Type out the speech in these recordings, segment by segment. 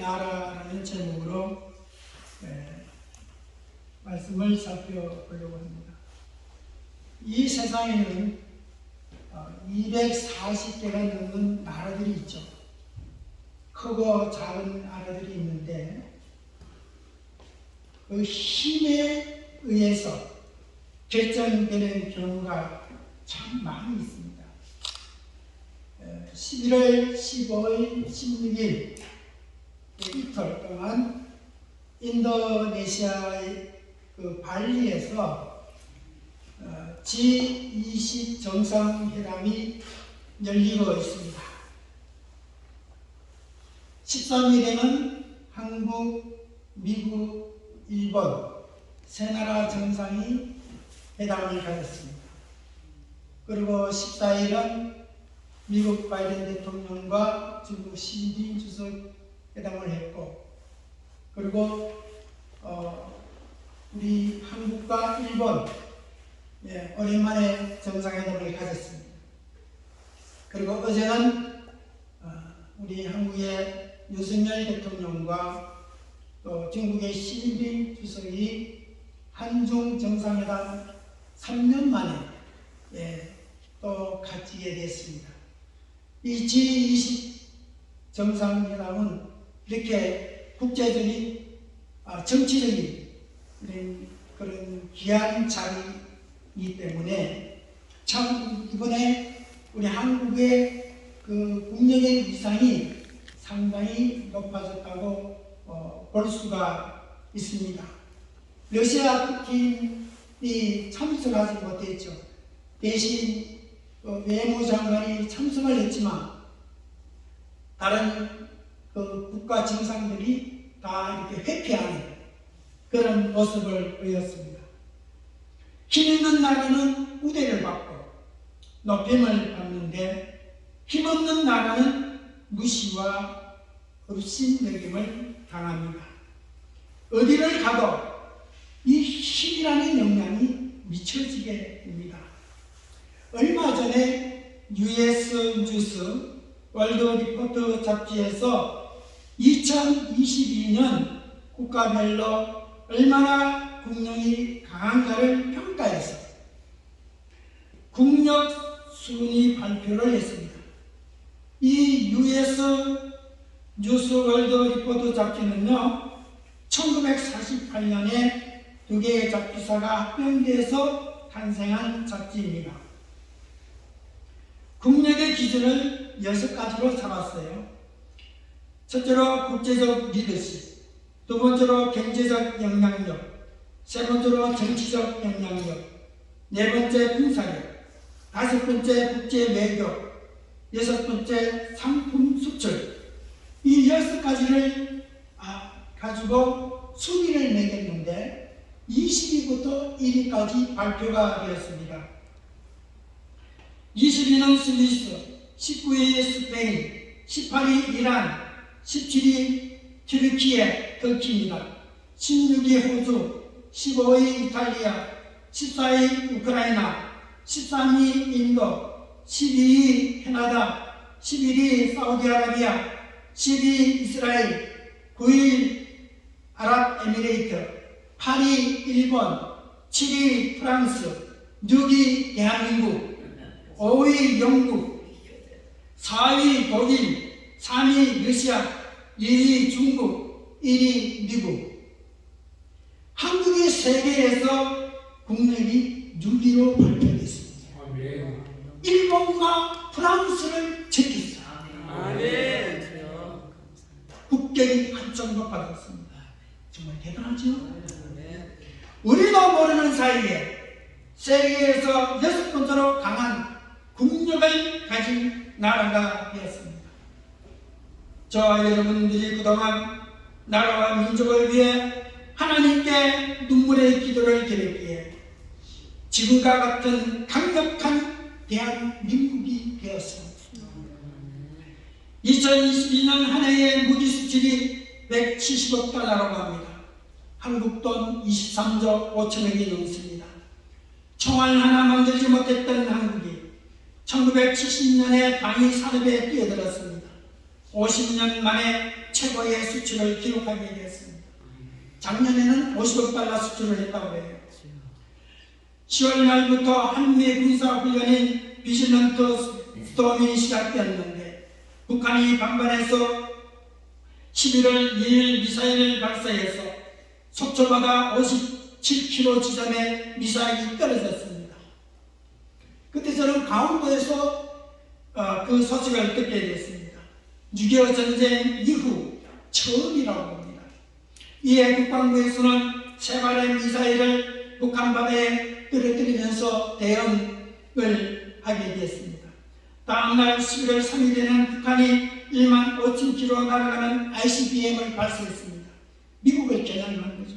나라라는 제목으로 말씀을 살펴보려고 합니다. 이 세상에는 240개가 넘는 나라들이 있죠. 크고 작은 나라들이 있는데 그 힘에 의해서 결정되는 경우가 참 많이 있습니다. 11월 15일, 16일 이틀 동안 인도네시아의 그 발리에서 G20 정상회담이 열리고 있습니다. 13일에는 한국, 미국, 일본 세 나라 정상이 회담을 가졌습니다. 그리고 14일은 미국 바이든 대통령과 중국 시진핑 주석 회담을 했고, 그리고 우리 한국과 일본 오랜만에 정상회담을 가졌습니다. 그리고 어제는 우리 한국의 윤석열 대통령과 또 중국의 시진핑 주석이 한중 정상회담 3년 만에 또 갖지게 됐습니다. 이 G20 정상회담은 이렇게 국제적인 정치적인 그런 귀한 자리이기 때문에 참 이번에 우리 한국의 그 국력의 위상이 상당히 높아졌다고 볼 수가 있습니다. 러시아 국힘이 참석하지 못했죠. 대신 외무장관이 참석을 했지만 다른 그 국가 정상들이 다 이렇게 회피하는 그런 모습을 보였습니다. 힘 있는 나라는 우대를 받고 높임을 받는데 힘없는 나라는 무시와 업신여김을 당합니다. 어디를 가도 이 힘이라는 영향이 미쳐지게 됩니다. 얼마 전에 US 뉴스 월드 리포트 잡지에서 2022년 국가별로 얼마나 국력이 강한가를 평가해서 국력 순위 발표를 했습니다. 이 US 뉴스 월드 리포트 잡지는요, 1948년에 두 개의 잡지사가 합병돼서 탄생한 잡지입니다. 국력의 기준을 6가지로 잡았어요. 첫째로 국제적 리더십, 두 번째로 경제적 영향력, 세 번째로 정치적 영향력, 네 번째 군사력, 다섯 번째 국제 외교, 여섯 번째 상품 수출. 이 6가지를 가지고 순위를 매겼는데 20위부터 1위까지 발표가 되었습니다. 20위는 스위스, 19위 스페인, 18위 이란, 17위 터키입니다. 16위 호주, 15위 이탈리아, 14위 우크라이나, 13위 인도, 12위 캐나다, 11위 사우디아라비아, 10위 이스라엘, 9위 아랍에미레이트, 8위 일본, 7위 프랑스, 6위 대한민국, 5위 영국, 4위 독일, 3위 러시아, 2위 중국, 1위 미국. 한국이 세계에서 국력이 6위로 발표됐습니다. 일본과 프랑스를 제쳤습니다. 국격이 한점 높아졌습니다. 정말 대단하죠? 우리도 모르는 사이에 세계에서 6번째로 강한 국력을 가진 나라가 되었습니다. 저와 여러분들이 그동안 나라와 민족을 위해 하나님께 눈물의 기도를 드렸기에 지금과 같은 강력한 대한민국이 되었습니다. 2022년 한 해의 무기 수출이 170억 달러라고 합니다. 한국 돈 23조 5천억이 넘습니다. 총알 하나 만들지 못했던 한국이 1970년에 방위 산업에 뛰어들었습니다. 50년 만에 최고의 수출을 기록하게 되었습니다. 작년에는 50억 달러 수출을 했다고 해요. 10월 말부터 한미 군사훈련인 비질런트 스톰이 시작되었는데 북한이 반발해서 11월 2일 미사일을 발사해서 속초바다 57km 지점에 미사일이 떨어졌습니다. 그때 저는 강원도에서 그 소식을 듣게 됐습니다. 6.25 전쟁 이후 처음이라고 봅니다. 이에 국방부에서는 세 발의 미사일을 북한 바다에 떨어뜨리면서 대응을 하게 되었습니다. 다음날 11월 3일에는 북한이 1만 5,000km 날아가는 ICBM을 발사했습니다. 미국을 겨냥한 거죠.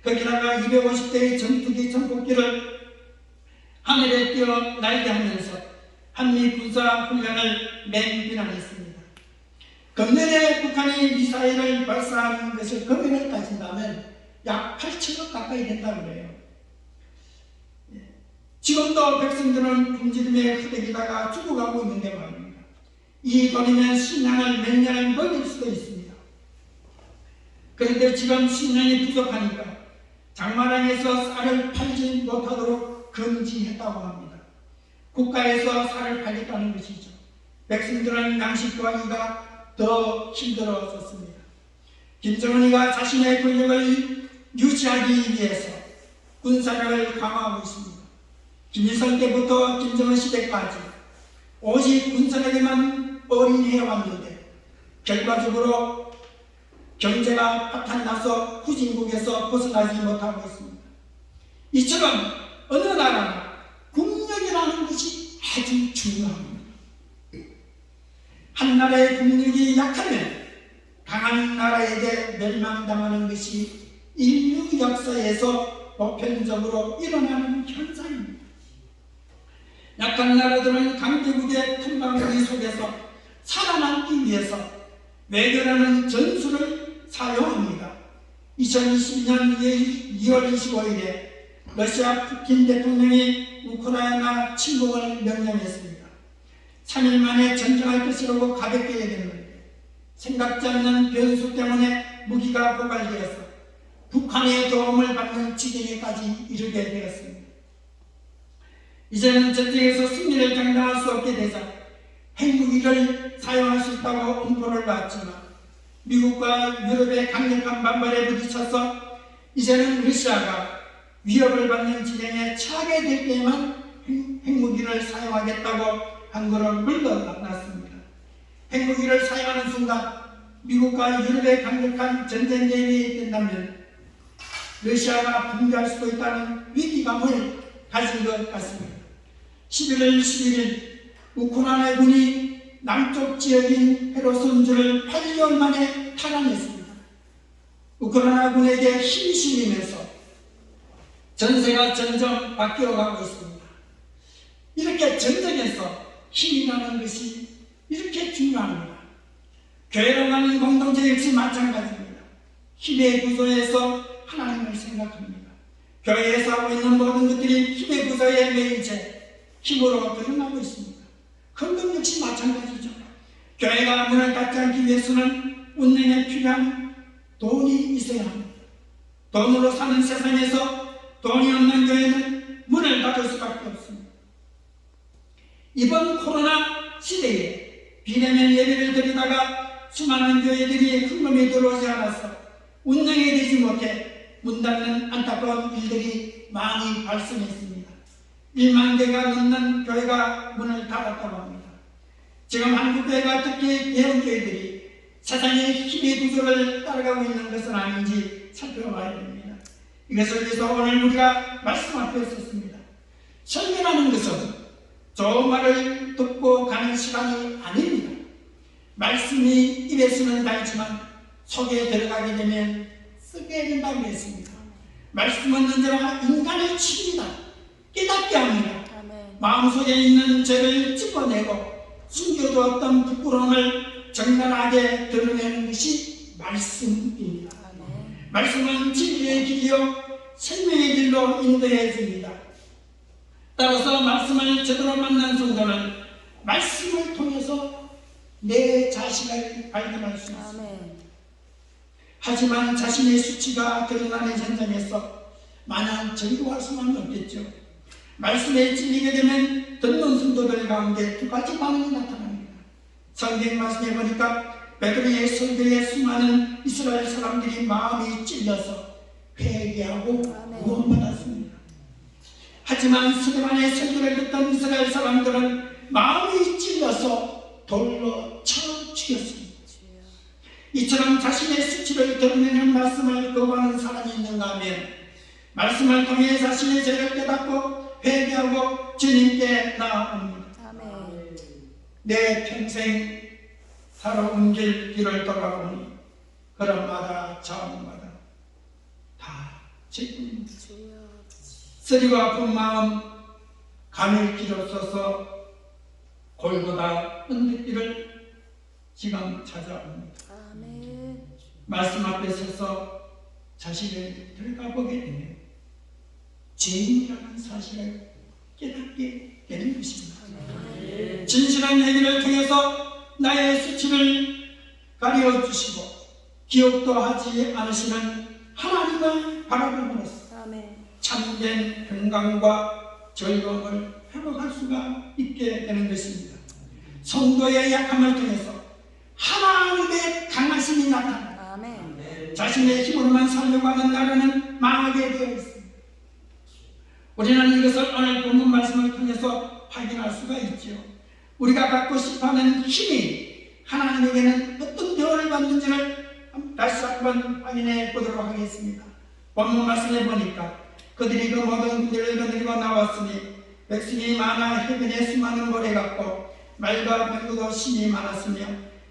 거기다가 250대의 전투기 전폭기를 하늘에 띄어 날게 하면서 한미 군사 훈련을 맹비난했습니다. 금년에 북한이 미사일을 발사한 것을 금년을 따진다면 약 8천억 가까이 된다고 해요. 지금도 백성들은 굶주림에 흐대기다가 죽어가고 있는데 말입니다. 이 돈이면 식량을 몇 년을 먹일 수도 있습니다. 그런데 지금 식량이 부족하니까 장마당에서 쌀을 팔지 못하도록 금지했다고 합니다. 국가에서 쌀을 팔겠다는 것이죠. 백성들은 양식 구하기가 더 힘들어졌습니다. 김정은이가 자신의 권력을 유지하기 위해서 군사력을 강화하고 있습니다. 김일성 때부터 김정은 시대까지 오직 군사력에만 올인해왔는데 결과적으로 경제가 파탄나서 후진국에서 벗어나지 못하고 있습니다. 이처럼 어느 나라나 국력이라는 것이 아주 중요합니다. 한 나라의 국력이 약하면 강한 나라에게 멸망당하는 것이 인류 역사에서 보편적으로 일어나는 현상입니다. 약한 나라들은 강대국의 tum방거리 속에서 살아남기 위해서 외교라는 전술을 사용합니다. 2022년 2월 25일에 러시아 푸틴 대통령이 우크라이나 침공을 명령했습니다. 3일 만에 전쟁할 것이라고 가볍게 얘기했는데 생각지 않는 변수 때문에 무기가 고갈되어서 북한의 도움을 받는 지경에까지 이르게 되었습니다. 이제는 전쟁에서 승리를 장담할 수 없게 되자 핵무기를 사용할 수 있다고 엄포를 놨지만 미국과 유럽의 강력한 반발에 부딪혀서 이제는 러시아가 위협을 받는 지경에 처하게 될 때만 핵무기를 사용하겠다고 한국은 물러났습니다. 핵무기를 사용하는 순간 미국과 유럽의 강력한 전쟁 대비에 된다면 러시아가 붕괴할 수도 있다는 위기감을 가진 것 같습니다. 11월 11일 우크라이나 군이 남쪽 지역인 헤르손주를 8개월 만에 탈환했습니다. 우크라이나 군에게 힘이 실리면서 전세가 점점 바뀌어가고 있습니다. 이렇게 전쟁에서 힘이 나는 것이 이렇게 중요합니다. 교회로 가는 공동체 역시 마찬가지입니다. 힘의 구조에서 하나님을 생각합니다. 교회에서 하고 있는 모든 것들이 힘의 구조에 매인 채 힘으로 드러나고 있습니다. 헌금 역시 마찬가지죠. 교회가 문을 닫지 않기 위해서는 운행에 필요한 돈이 있어야 합니다. 돈으로 사는 세상에서 돈이 없는 교회는 문을 닫을 수밖에 없습니다. 이번 코로나 시대에 비대면 예배를 드리다가 수많은 교회들이 헌금이 들어오지 않아서 운영이 되지 못해 문 닫는 안타까운 일들이 많이 발생했습니다. 1만 개가 넘는 교회가 문을 닫았다고 합니다. 지금 한국교회가 특히 대형교회들이 세상의 힘의 구조를 따라가고 있는 것은 아닌지 살펴봐야 됩니다. 이것을 위해서 오늘 우리가 말씀 앞에 섰습니다. 설교라는 것은 좋은 말을 듣고 가는 시간이 아닙니다. 말씀이 입에서는 달지만 속에 들어가게 되면 쓰게 된다고 했습니다. 말씀은 언제나 인간을 칩니다. 깨닫게 합니다. 마음속에 있는 죄를 짚어내고 숨겨두었던 부끄러움을 정당하게 드러내는 것이 말씀입니다. 말씀은 진리의 길이요 생명의 길로 인도해 줍니다. 따라서 말씀을 제대로 만난 성도는 말씀을 통해서 내 자신을 발견할 수 있습니다. 하지만 자신의 수치가 드러나는 현장에서 마냥 즐거워할 수만 없겠죠. 말씀에 찔리게 되면 듣는 성도들 가운데 두 가지 반응이 나타납니다. 성경 말씀에 보니까 베드로의 설교에 수많은 이스라엘 사람들이 마음이 찔려서 회개하고 구원받았습니다. 하지만 스데반의 설교를 듣던 이스라엘 사람들은 마음이 찔려서 돌로 쳐 죽였습니다. 이처럼 자신의 수치를 드러내는 말씀을 거부하는 사람이 있는가 하면 말씀을 통해 자신의 죄를 깨닫고 회개하고 주님께 나아옵니다. 내 평생 살아온 길을 돌아보니 걸음마다 자음마다 다 죄입니다. 쓰리고 아픈 마음 가늘기로 써서 골고다 언덕길을 지금 찾아옵니다. 말씀 앞에 서서 자신을 들여다보게 되면 죄인이라는 사실을 깨닫게 되는 것입니다. 진실한 회개를 통해서 나의 수치를 가려주시고 기억도 하지 않으시는 하나님을 바라봄으로써 참된 평강과 즐거움을 회복할 수가 있게 되는 것입니다. 성도의 약함을 통해서 하나님의 강하심이 나타납니다. 자신의 힘으로만 살려고 하는 나라는 망하게 되어 있습니다. 우리는 이것을 오늘 본문 말씀을 통해서 확인할 수가 있죠. 우리가 갖고 싶어하는 힘이 하나님에게는 어떤 대우를 받는지를 다시 한번 확인해 보도록 하겠습니다. 본문 말씀에 보니까 그들이 그 모든 군대를 거느리고 나왔으니 백성이 많아 해변에 수많은 모래 같고 말과 병거도 심히 많았으며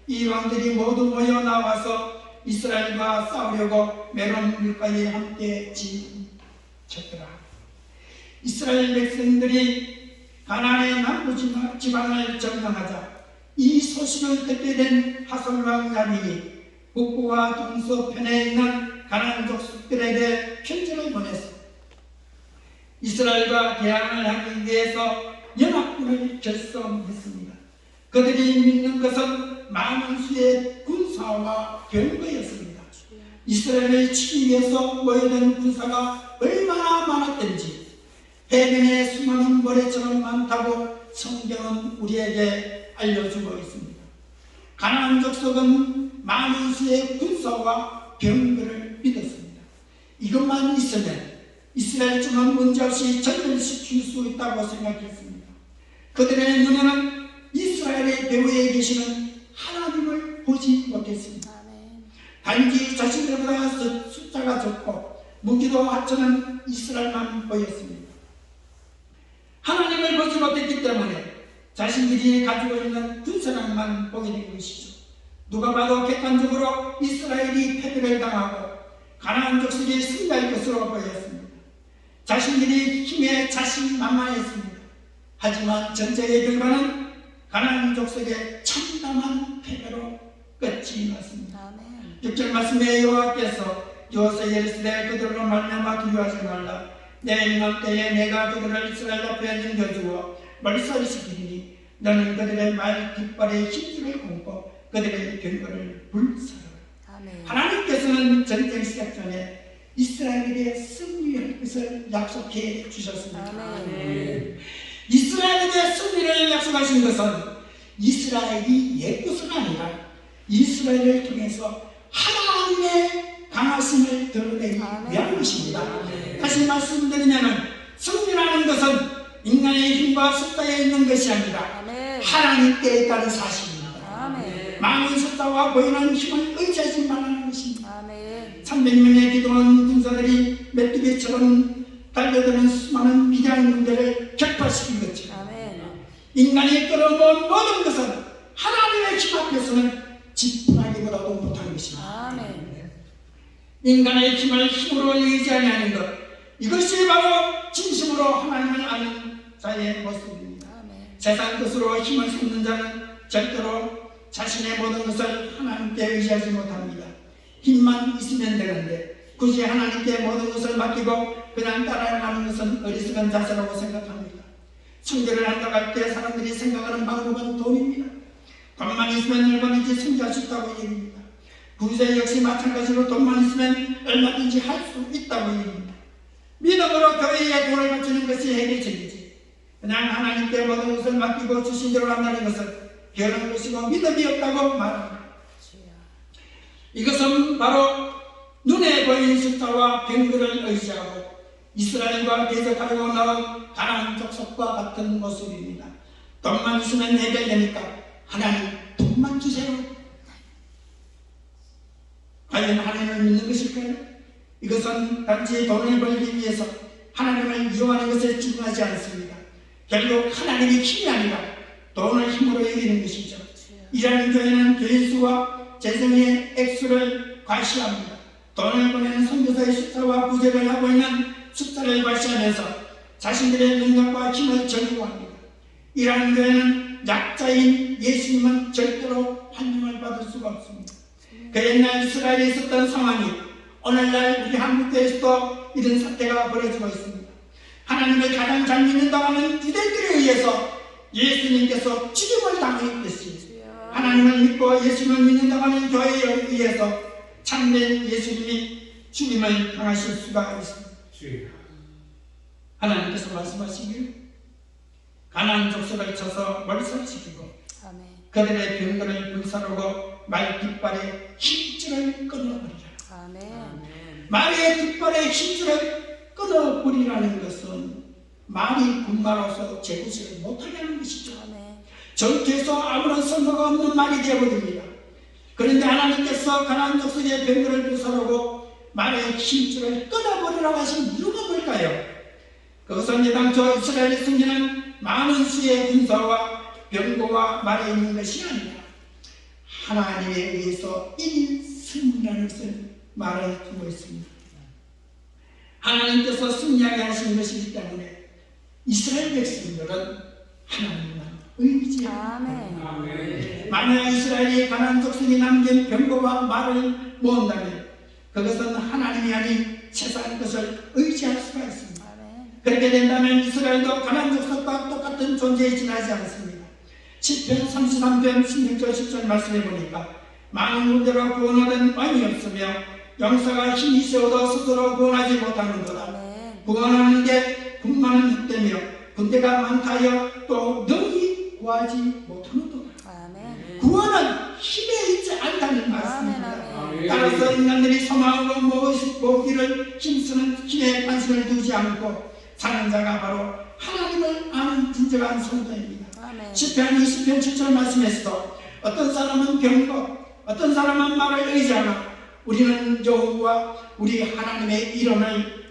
이 왕들이 모두 모여 나와서 이스라엘과 싸우려고 메론 물가에 함께 쳤더라. 이스라엘 백성들이 가나안의 남부 지방을 점령하자 이 소식을 듣게 된 하솔왕 야빈이 북부와 동서편에 있는 가나안 족속들에게 편지를 보냈습니다. 이스라엘과 대항을 하기 위해서 연합군을 결성했습니다. 그들이 믿는 것은 많은 수의 군사와 병거였습니다. 이스라엘을 치기 위해서 모여든 군사가 얼마나 많았던지 해변에 수많은 모래처럼 많다고 성경은 우리에게 알려주고 있습니다. 가나안 족속은 많은 수의 군사와 병거를 믿었습니다. 이것만 있으면 이스라엘쯤은 문제없이 전멸시킬 수 있다고 생각했습니다. 그들의 눈에는 이스라엘의 배후에 계시는 하나님을 보지 못했습니다. 단지 자신들보다 숫자가 적고 무기도 하찮은 이스라엘만 보였습니다. 하나님을 보지 못했기 때문에 자신들이 가지고 있는 군사력만 보게 된 것이죠. 누가 봐도 객관적으로 이스라엘이 패배를 당하고 가나안 족속이 승리할 것으로 보였습니다. 자신들이 힘에 자신만만했습니다. 하지만 전쟁의 결과는 가나안 족속의 참담한 패배로 끝이 났습니다. 6절 말씀에 여호와께서 여호수아에게 이르시되 그들로 말미암아 두려워하지 말라. 내 임할 때에 내가 그들을 이스라엘 앞에 넘겨주어 멀살시키리니 너는 그들의 말 깃발에 힘줄을 얹고 그들의 병거를 불사르라. 하나님께서는 전쟁 시작 전에 이스라엘에게 승리할 것을 약속해 주셨습니다. 이스라엘에게 승리를 약속하신 것은 이스라엘이 옛것은 아니라 이스라엘을 통해서 하나님의 강하심을 드러내기 위한 것입니다. 다시 말씀드리면 승리라는 것은 인간의 힘과 숫자에 있는 것이 아니라 하나님께 있다는 사실입니다. 많은 숫자와 보이는 힘을 의지하지 말라는 것입니다. 300명의 기도원 군사들이 메뚜기처럼 달려드는 수많은 위대한 군대를 격파시킨 것처럼 인간이 끌어모은 모든 것은 하나님의 힘 앞에서는 지푸라기보다도 못한 것입니다. 인간의 힘으로 의지하지 않는 것, 이것이 바로 진심으로 하나님을 아는 자의 모습입니다. 세상 것으로 힘을 쏟는 자는 절대로 자신의 모든 것을 하나님께 의지하지 못합니다. 힘만 있으면 되는데 굳이 하나님께 모든 것을 맡기고 그냥 따라가는 것은 어리석은 자세라고 생각합니다. 순교를 한다고 할 때 사람들이 생각하는 방법은 돈입니다. 돈만 있으면 얼마든지 순교할 수 있다고 얘기합니다. 군세 역시 마찬가지로 돈만 있으면 얼마든지 할 수 있다고 얘기합니다. 믿음으로 교회에 돈을 바치는 것이 해결책이지, 그냥 하나님께 모든 것을 맡기고 주신 대로 한다는 것은 게으른 것이고 믿음이 없다고 말합니다. 이것은 바로 눈에 보이는 숫자와 병거를 의지하고 이스라엘과 대적하려고 나온 가나안 족속과 같은 모습입니다. 돈만 있으면 해결되니까 하나님 돈만 주세요. 과연 하나님을 믿는 것일까요? 이것은 단지 돈을 벌기 위해서 하나님을 이용하는 것에 집중하지 않습니다. 결국 하나님이 힘이 아니라 돈을 힘으로 이기는 것이죠. 이러한 교회는 교인 수와 재정의 액수를 과시합니다. 돈을 보내는 선교사의 숫자와 부재를 하고 있는 숫자를 과시하면서 자신들의 능력과 힘을 전구합니다. 이러한 교회는 약자인 예수님은 절대로 환영을 받을 수가 없습니다. 그 옛날 이스라엘에 있었던 상황이 오늘날 우리 한국교회에서도 이런 사태가 벌어지고 있습니다. 하나님을 가장 잘 믿는다고 하는 유대인들에 의해서 예수님께서 죽임을 당했듯이 하나님을 믿고 예수님을 믿는다고 하는 교회에 의해서 참된 예수님이 죽임을 당하실 수가 있습니다. 하나님께서 말씀하시길 가나안 족속을 쳐서 몰살시키고 그들의 병거를 불사르고 말 깃발의 힘줄을 끊어버리라. 말의 깃발의 힘줄을 끊어버리라는 것은 말이 군마로서 제구시를 못하게 하는 것이죠. 전투에서 아무런 쓸모가 없는 말이 되어버립니다. 그런데 하나님께서 가나안 족속의 병거를 불사르고 말의 힘줄을 끊어버리라고 하신 이유가 뭘까요? 그것은 예당초 이스라엘의 승리는 많은 수의 군사와 병거와 말에 있는 것이 아니라 하나님에 의해서 이 승리라는 것을 말을 두고 있습니다. 하나님께서 승리하게 하신 것이기 때문에 이스라엘 백성들은 하나님만 의지합니다. 만약 이스라엘이 가나안 족속이 남긴 병거와 말을 모은다면 그것은 하나님이 아닌 세상 것을 의지할 수가 있습니다. 그렇게 된다면 이스라엘도 가나안 족속과 똑같은 존재에 지나지 않습니다. 시편 33편 16절 10절 말씀해 보니까 많은 군대로 구원하던 왕이 없으며 용사가 힘이 세워도 스스로 구원하지 못하는도다. 구원하는데 군만은 흑되며 군대가 많다 하여 또 능히 구하지 못하는도다. 구원은 힘에 있지 않다는 말씀입니다. 따라서 인간들이 소망하고 모으기를 힘쓰는 힘에 관심을 두지 않고 사는 자가 바로 하나님을 아는 진정한 성도입니다. 시편 20편 7절 말씀에서도 어떤 사람은 병거, 어떤 사람은 말을 의지하나 우리는 여호와 우리 하나님의 이름을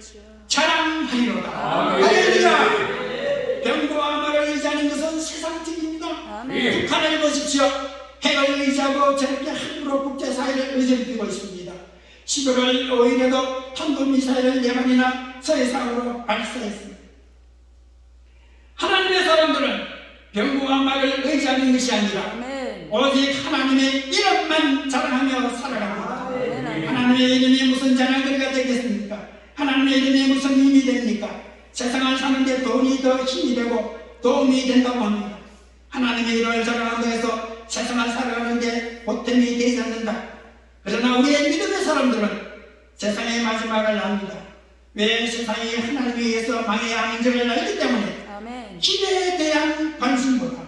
자랑하리로다. 할렐루야! 병거와 말을 의지하는 것은 세상적입니다. 북한을 보십시오. 핵을 의지하고 저렇게 함부로 국제사회를 의지하고 있습니다. 11월 5일에도 탄도미사일을 4발이나 서해상으로 발사했습니다. 하나님의 사람들은 병거와 말을 의지하는 것이 아니라 오직 하나님의 이름만 자랑하며 살아갑니다. 하나님의 이름이 무슨 자랑거리가 되겠습니까? 하나님의 이름이 무슨 힘이 됩니까? 세상을 사는데 돈이 더 힘이 되고 도움이 된다고 합니다. 하나님의 이름을 자랑한다고 해서 세상을 살아가는데 보탬이 되지 않는다. 그러나 우리의 믿음의 사람들은 세상의 마지막을 압니다. 왜 세상이 하나님에 의해서 망해야 하는지를 알기 때문에 기대에 대한 관심보다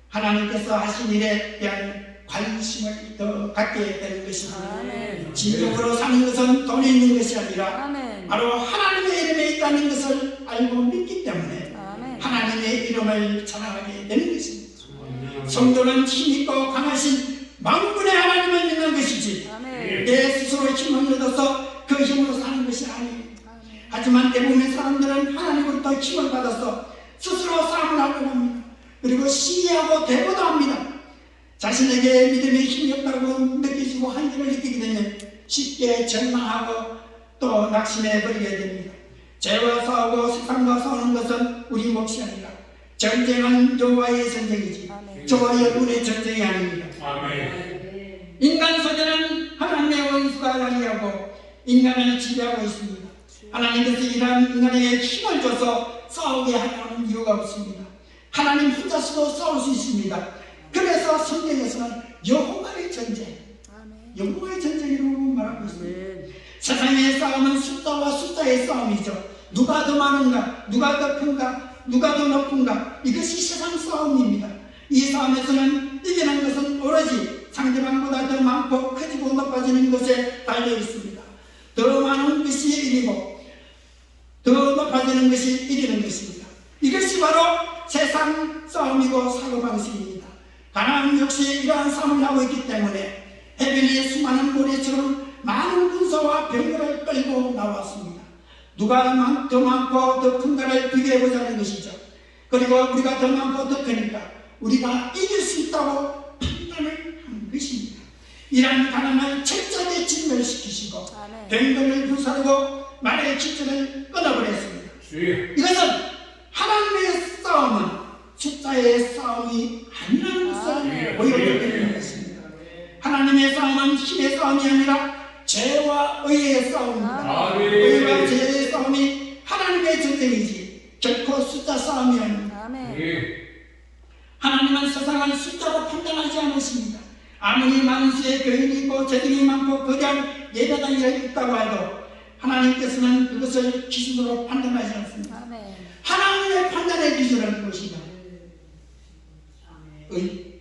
하나님께서 하신 일에 대한 관심을 더 갖게 되는 것입니다. 진정으로 사는 것은 돈이 있는 것이 아니라 바로 하나님의 이름에 있다는 것을 알고 믿기 때문에 하나님의 이름을 자랑하게 되는 것입니다. 성도는 힘있고 강하신 만군의 하나님을 믿는 것이지 내 스스로 힘을 얻어서 그 힘으로 사는 것이 아니에요. 하지만 대부분의 사람들은 하나님으로부터 힘을 받아서 스스로 싸움을 하려고 합니다. 그리고 시기하고 대보도 합니다. 자신에게 믿음의 힘이 없다고 느끼시고 한계를 느끼게 되면 쉽게 절망하고 또 낙심해 버리게 됩니다. 죄와 싸우고 세상과 싸우는 것은 우리 몫이 아니라 전쟁은 여호와의 전쟁이지 저와 여러분의 전쟁이 아닙니다. 인간 세계는 하나님의 원수가 관리하고 인간을 지배하고 있습니다. 하나님께서 이러한 인간에게 힘을 줘서 싸우게 하려는 이유가 없습니다. 하나님 혼자서도 싸울 수 있습니다. 그래서 성경에서는 여호와의 전쟁, 영광의 전쟁이라고 말하고 있습니다. 세상의 싸움은 숫자와 숫자의 싸움이죠. 누가 더 많은가, 누가 더 큰가, 누가 더 높은가, 이것이 세상 싸움입니다. 이 싸움에서는 이기는 것은 오로지 상대방보다 더 많고 커지고 높아지는 것에 달려 있습니다. 더 많은 것이 이기고 더 높아지는 것이 이기는 것입니다. 이것이 바로 세상 싸움이고 사고방식입니다. 가나안 역시 이러한 싸움을 하고 있기 때문에 해변에 수많은 모래처럼 많은 군사와 병거를 끌고 나왔습니다. 누가 더 많고 더 큰가를 비교해보자는 것이죠. 그리고 우리가 더 많고 더 크니까 우리가 이길 수 있다고 판단을 한 것입니다. 이러한 가난을 철저하게 진멸시키시고 병거를 불사르고 말의 기준을 끊어버렸습니다. 이것은 하나님의 싸움은 숫자의 싸움이 아니라는 것을 보여드리는 것입니다. 하나님의 싸움은 힘의 싸움이 아니라 죄와 의의 싸움입니다. 의와 죄의 싸움이 하나님의 전쟁이지 결코 숫자 싸움이 아닙니다. 하나님은 세상을 숫자로 판단하지 않으십니다. 아무리 많은 수의 교인이 있고 재능이 많고 거대한 예배당이 있다고 해도 하나님께서는 그것을 기준으로 판단하지 않습니다. 하나님의 판단의 기준은 무엇이냐? 의.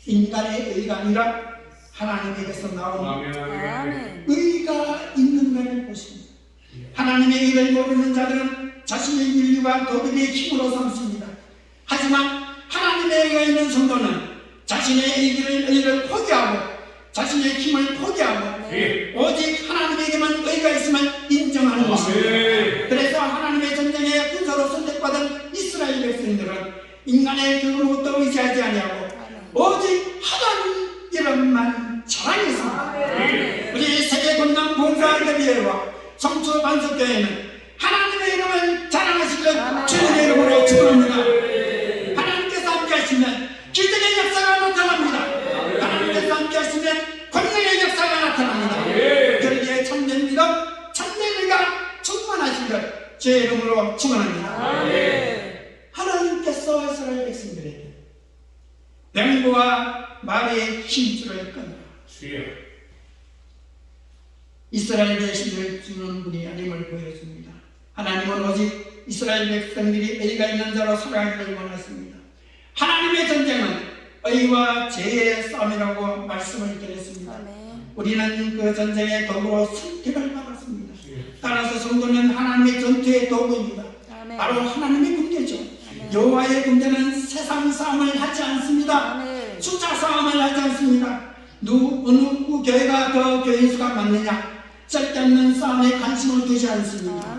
인간의 의가 아니라 하나님에게서 나오는 의가 있는가를 보십니다. 하나님의 의를 모르는 자들은 자신의 인류와 도덕의 힘으로 삼습니다. 하지만 하나님의 의가 있는 성도는 자신의 의를 포기하고 자신의 힘을 포기하고 오직 하나님에게만 의가 있음을 인정하는 것입니다. 그래서 하나님의 전쟁에 군사로 선택받은 이스라엘 백성들은 인간의 그것도 의지하지 아니하고 오직 하나님 이름만 자랑했습니다. 우리 세계 건강 봉사대회와 성주 반석교회는 하나님의 이름을 자랑하시는 주님의 이름으로 축원합니다. 하나님께서 함께하시면 기적의 역사가 나타납니다. 하나님께서 함께하시면 권능의 역사가 나타납니다. 그러기에 참된 믿음, 참된 의가 충만하시기를 주의 이름으로 축원합니다. 하나님께서 이스라엘 백성들에게 병거와 말의 힘줄을 끊어 이스라엘 백성들을 주는 분이 아님을 보여줍니다. 하나님은 오직 이스라엘 백성들이 의가 있는 자로 살아가기를 원하십니다. 하나님의 전쟁은 의와 죄의 싸움이라고 말씀을 드렸습니다. 우리는 그 전쟁의 도구로 선택을 받았습니다. 따라서 성도는 하나님의 전투의 도구입니다. 바로 하나님의 군대죠. 여호와의 군대는 세상 싸움을 하지 않습니다. 숫자 싸움을 하지 않습니다. 어느 교회가 더 교인 수가 많느냐, 쓸데없는 싸움에 관심을 두지 않습니다.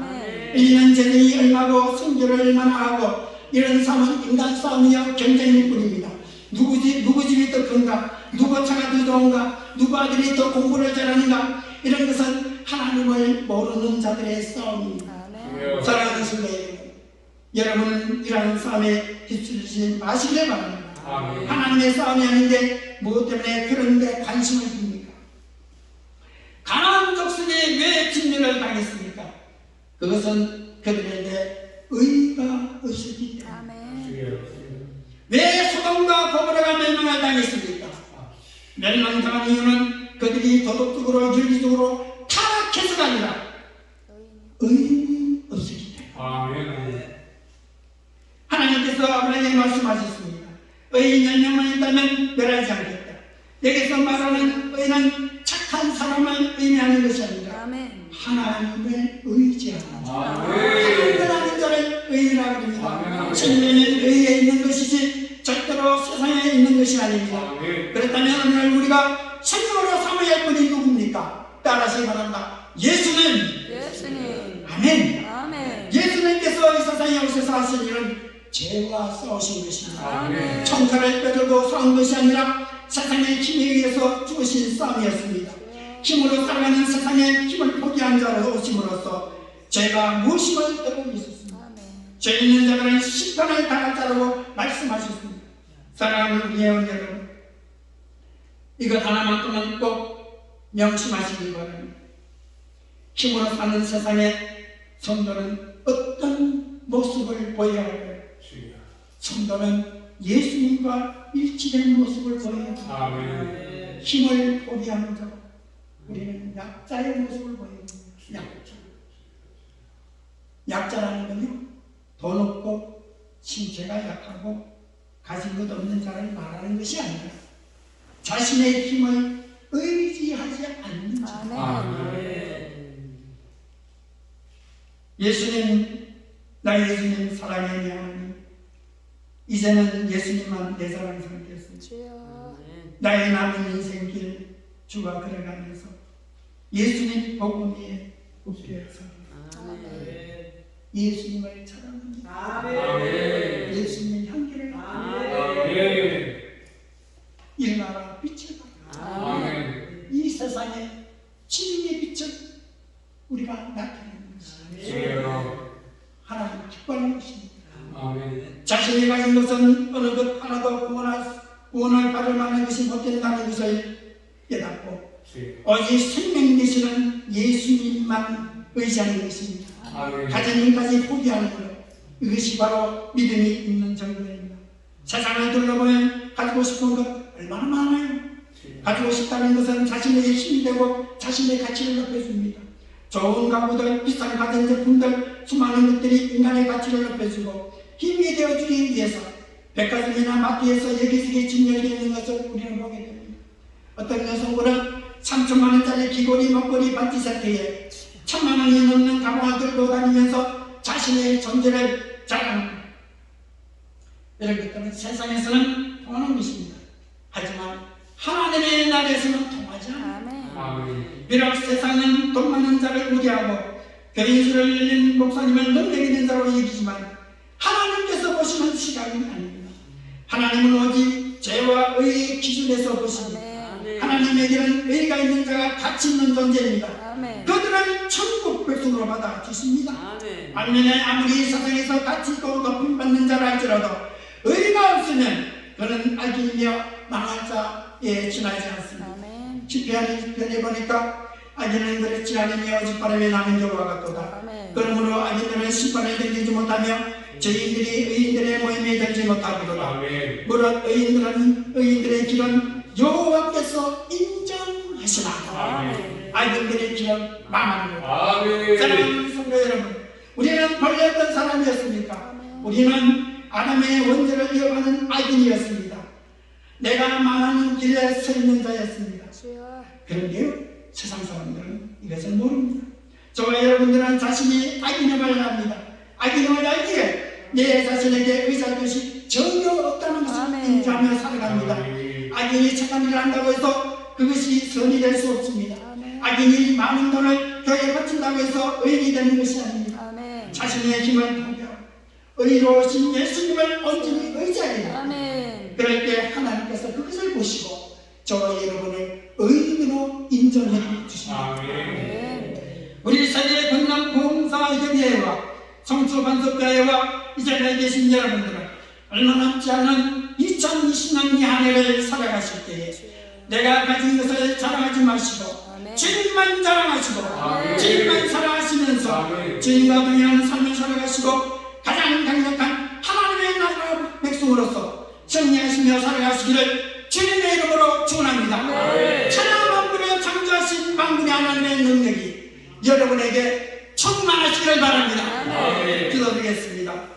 인간 재능이 얼마고 성교를 얼마나 하고 이런 싸움은 인간 싸움이요 경쟁일 뿐입니다. 누구 집이 더 큰가, 누구 차가 더 좋은가, 누구 아들이 더 공부를 잘하는가, 이런 것은 하나님을 모르는 자들의 싸움입니다. 사랑하는 성도 여러분, 이러한 싸움에 휩쓸리지 마시길 바랍니다. 하나님의 싸움이 아닌데 무엇 때문에 그런 데 관심을 둡니까? 가나안 족속이 왜 진멸을 당했습니까? 그것은 그들에게 의가 없었기 때문에. 왜 소돔과 고모라가 멸망을 당했습니까? 멸망당한 이유는 그들이 도덕적으로 윤리적으로 타락해서가 아니라 의인이 없었기 때문에. 하나님께서 아브라함에게 말씀하셨습니다. 의인 10명만 있다면 멸하지 않겠다. 여기서 말하는 의는 착한 사람을 의미하는 것이 아니라 하나님을 의지하는 자, 하나님 자를 의인이라고 합니다. 천년은 의에 있는 것이지 절대로 세상에 있는 것이 아닙니다. 그렇다면 오늘 우리가 생명으로 삼아야 할 분이 누굽니까? 따라하시기 바랍니다. 예수님. 아멘. 예수님께서 이 세상에 오셔서 하신 일은 죄와 싸우신 것입니다. 천사를 빼들고 싸운 것이 아니라 세상의 힘에 의해서 죽으신 싸움이었습니다. 힘으로 살아가는 세상의 힘을 포기한 자로 오심으로써 죄가 무엇임을 알고 있었습니다. 죄 있는 자들은 심판을 당할 자라고 말씀하셨습니다. 사랑하는 우리 애원 여러분, 이것 하나만큼은 꼭 명심하시기 바랍니다. 힘으로 사는 세상에 성도는 어떤 모습을 보여야 할까요? 성도는 예수님과 일치된 모습을 보여요. 아멘. 힘을 포기하는 자, 우리는 약자의 모습을 보여요. 약자. 약자라는 건요, 돈 없고 신체가 약하고 가진 것 없는 자를 말하는 것이 아니라 자신의 힘을 의지하지 않는 자. 아멘. 예수님, 나 예수님 사랑해 내 하나님, 이제는 예수님만 내 사랑 삼겠습니다. 나의 남은 인생길 주가 걸어가면서 예수님 복음 위에 웃게 하소서. 예수님을 찬양합니다. 아멘. 예수님 향기를 아멘. 일어나라 빛을 발하라. 아멘. 이 세상에 진리의 빛을 우리가 나타내는 것입니다. 하나님 기뻐하는 것입니다. 아멘. 자신이 가진 것은 어느 것 하나도 구원을 받을 만한 것이 못 된다는 것을 깨닫고 오직 생명 되시는 예수님만 의지하는 것입니다. 아멘. 가진 힘까지 포기하는 것, 이것이 바로 믿음이 있는 정도입니다. 세상을 둘러보면 가지고 싶은 것 얼마나 많아요. 가지고 싶다는 것은 자신의 힘이 되고 자신의 가치를 높여줍니다. 좋은 가구들, 비싼 가전제품들, 수많은 것들이 인간의 가치를 높여주고 힘이 되어주기 위해서 백화점이나 마트에서 여기저기 진열되어 있는 것을 우리는 보게 됩니다. 어떤 여성분은 3천만 원짜리 귀걸이, 목걸이, 반지 세트에 1,000만 원이 넘는 가방을 들고 다니면서 자신의 존재를 자랑합니다. 이런 것들은 세상에서는 통하는 것입니다. 하지만 하나님의 나라에서는 통하지 않아요. 아멘. 비록 세상은 돈 많은 자를 우대하고 교인수를 열린 목사님을 능력 있는 자로 여기지만 하나님께서 보시는 시각은 아닙니다. 하나님은 오직 죄와 의의 기준에서 보십니다. 하나님에게는 의가 있는 자가 가치 있는 존재입니다. 그들은 천국 백성으로 받아주십니다. 반면에 아무리 세상에서 가치 있고 높임 받는 자라 할지라도 의가 없으면 그는 악인이며 망할 자에 지나지 않습니다. 집회하는 편에 보니까 악인은 그렇지 않으며 오직 바람에 나는 경우가 같도다. 그러므로 악인들은 심판을 견디지 못하며 죄인들이 의인들의 모임에 들지 못하거도다. 무릇 의인들의 길은 여호와께서 인정하시나. 악인들의 길은 망하는 것. 사랑하는 성도 여러분, 우리는 본래 어떤 사람이었습니까? 우리는 아담의 원죄를 이어가는 악인이었습니다. 내가 망하는 길에 서 있는 자였습니다. 그런데요, 세상 사람들은 이것을 모릅니다. 저와 여러분들은 자신이 악인임을 압니다. 악인임을 알기에 내 자신에게 의지할 것이 전혀 없다는 것을 인지하며 살아갑니다. 악인이 착한 일을 한다고 해서 그것이 선이 될 수 없습니다. 악인이 많은 돈을 교회에 바친다고 해서 의인이 되는 것이 아닙니다. 자신의 힘을 포기하고 의로우신 예수님을 온전히 의지해야 됩니다. 그럴 때 하나님께서 그것을 보시고 저와 여러분을 의인으로 인정해 주십니다. 우리 세계 건강 봉사협의회와 성수반석교회와 이 자리에 계신 여러분들은 얼마 남지 않은 2020년 이 한 해를 살아가실 때에 내가 가진 것을 자랑하지 마시고 주님만 자랑하시고 주님만 사랑하시면서 주님과 동행하는 삶을 살아가시고 가장 강력한 하나님의 나라 백성으로서 정리하시며 살아가시기를 주님의 이름으로 축원합니다. 천하 만물을 창조하신 만군의 하나님의 능력이 여러분에게 충만하시기를 바랍니다. 기도드리겠습니다.